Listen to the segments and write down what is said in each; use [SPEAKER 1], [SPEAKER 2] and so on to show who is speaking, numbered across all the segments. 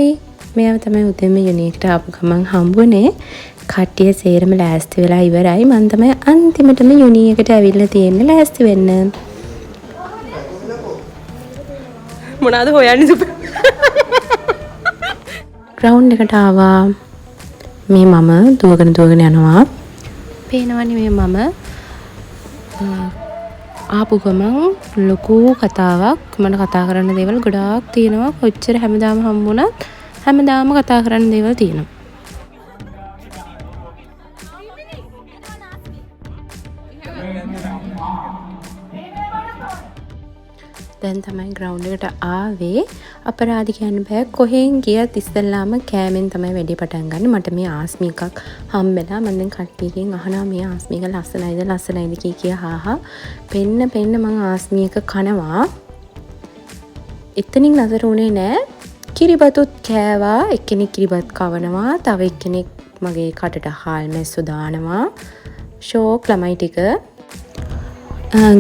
[SPEAKER 1] හයි මෙයාව තමයි උදේම යුනියකට ආපු ගමන් හම්බුනේ. කට්ටිය සේරම ලෑස්ති වෙලා ඉවරයි. මම තමයි අන්තිමටම යුනියකට ඇවිල්ලා තියෙන්නේ ලෑස්ති වෙන්න. මොනවාද හොයන්නේ සුප? ග්‍රවුන්ඩ් එකට ආවා. මේ මම දුවගෙන යනවා. පේනවනේ මේ මම ආපු ගමන් ලොකු කතාවක් මට කතා කරන්න දේවල් ගොඩාක් තියෙනවා. කොච්චර හැමදාම හම්බුණත් හැමදාම කතා කරන්න දේවල් තියෙනවා. දැන් තමයි ග්‍රවුන්ඩ් එකට ආවේ. අපරාධ කියන්න බෑ. කොහෙන් ගියත් ඉස්සෙල්ලාම කෑමෙන් තමයි වැඩේ පටන් ගන්න. මට මේ ආස්මි එකක් හම්බෙලා මම දැන් කට්ටියකින් අහනවා මේ ආස්මි එක ලස්සනයිද කිය හාහා. පෙන්න මම ආස්මි එක කනවා. එතනින් නතර වුණේ නෑ. කිරිබතුත් කෑවා. එක්කෙනෙක් කිරිබත් කවනවා. තව එක්කෙනෙක් මගේ කටට හාල් මැස්සු දානවා. ෂෝක් ළමයි ටික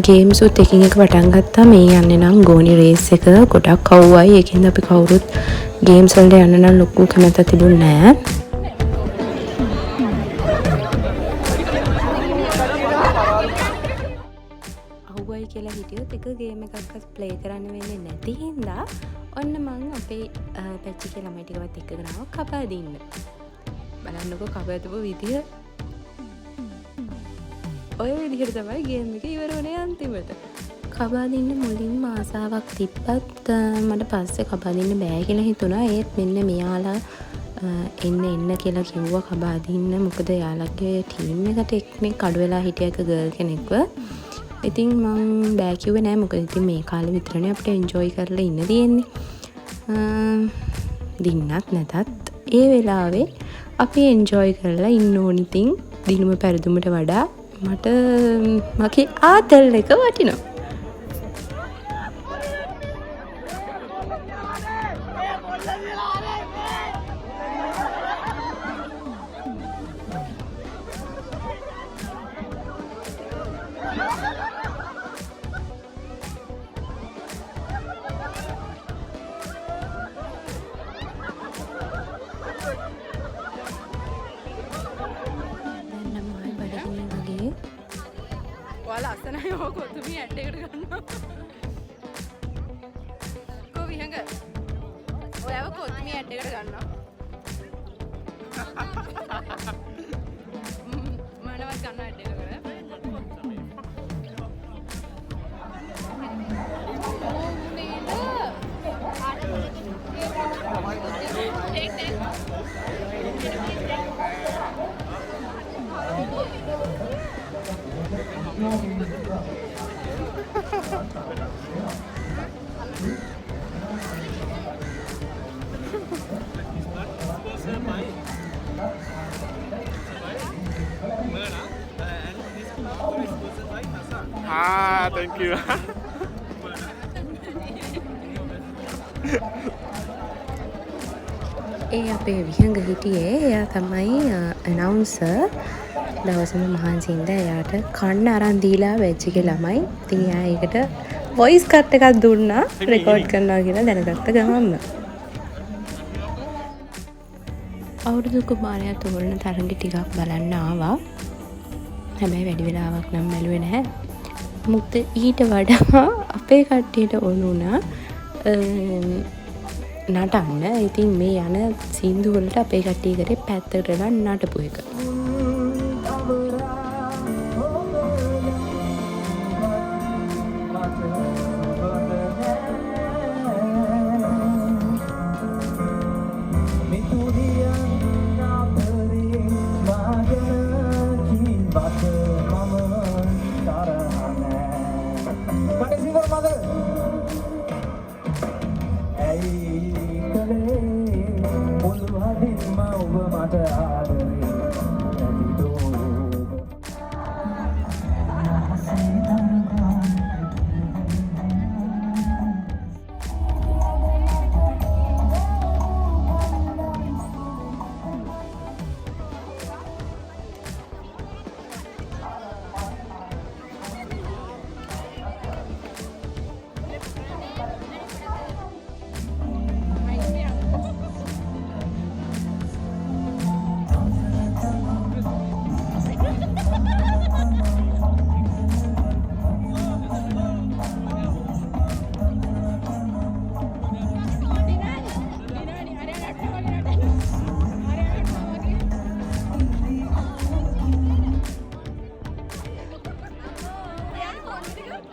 [SPEAKER 1] ගේම්සුත් එකින් එක පටන් ගත්තා. මේ යන්නේ නම් ගෝනි රේස් එක ගොඩක් කවුවයි. ඒකින්ද අපි කවුරුත් ගේම්ස් වලට යන්න නම් ලොකු කැමැත්තක් තිබුණේ නෑ. අහුවයි කියලා හිටියොත් එක ගේම් එකක්වත් ප්ලේ කරන්න වෙන්නේ නැති හින්දා ඔන්න මං අපේ පැච්චිගේ ළමයි ටිකවත් එක්කගෙන ආවා කබ දින්න. බලන්නකෝ කබ ඇතුව විදිය. ඔය විදිහට තමයි ගේම් එක ඉවර වුණේ අන්තිමට. කබාදින්න මුලින්ම ආසාවක් තිබ්බත් මට පස්සේ කබාදින්න බෑ කියලා හිතුණා. ඒත් මෙන්න මෙයාලා එන්න කියලා කිව්වා කබාදින්න. මොකද යාළගේ ටීම් එකට එක්කෙනෙක් අඩු වෙලා හිටිය එක ගර්ල් කෙනෙක්ව. ඉතින් මං බෑ කිව්වේ නෑ. මොකද ඉතින් මේ කාලේ විතරනේ අපිට එන්ජොයි කරලා ඉන්න තියෙන්නේ. දින්නත් නැතත් ඒ වෙලාවේ අපි එන්ජොයි කරලා ඉන්න ඕනි. ඉතින් දිනුම පෙරදුමට වඩා මට මගේ ආතල් එක වටිනවා.
[SPEAKER 2] ඔයාලා අස්සනයි ඕක ඔතුමි ඇඩ් එකට ගන්නවා. කො විහඟ ඔයාව කොතුමි ඇඩ් එකට ගන්නවා. මනවත් ගන්නවා ඇඩ් එකට.
[SPEAKER 3] Thank you.
[SPEAKER 1] ඒ අපේ විහඟ හිටියේ එයා තමයි ඇනවුන්සර්. දවසම මහන්සින්ද එයාට කන්න අරන් දීලා වෙච්චිගේ ළමයි. ඉතින් එයා ඒකට වොයිස් කට් එකක් දුන්නා රෙකෝඩ් කරනවා කියලා දැනගත්ත ගමන්ම. අවුරුදු කුමාරයා තෝරන තරඟ ටිකක් බලන්න ආවා. හැබැයි වැඩි වෙලාවක් නම් බැලුවේ නැහැ. මොකද ඊට වඩා අපේ කට්ටියට ඕන වුණා නටන්න. ඉතින් මේ යන සින්දු වලට අපේ කට්ටිය කරේ පැත්තකට වෙලා නටපු එක.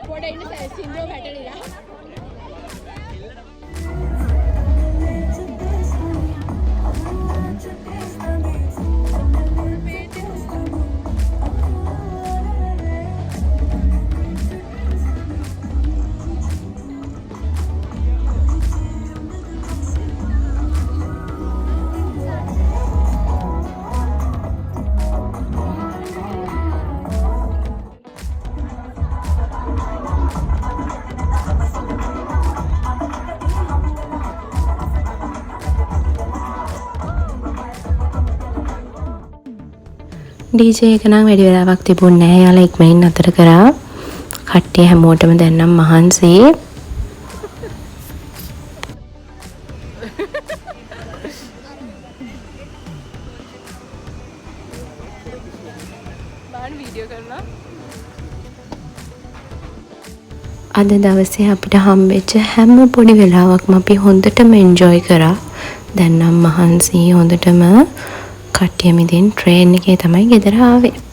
[SPEAKER 2] පොඩ ඉන්න සින්දුව පැටලිලා.
[SPEAKER 1] DJ එක නම් වැඩි වෙලාවක් තිබුණේ නැහැ. යාලා ඉක්මනින් අතර කරා. කට්ටිය හැමෝටම දැන් නම් මහන්සි.
[SPEAKER 2] බාන වීඩියෝ කරනවා.
[SPEAKER 1] අද දවසේ අපිට හම්බෙච්ච හැම පොඩි වෙලාවක්ම අපි හොඳටම එන්ජොයි කරා. දැන් නම් මහන්සි හොඳටම කට්ටිය මිදින් ට්‍රේන් එකේ තමයි ගෙදර ආවේ.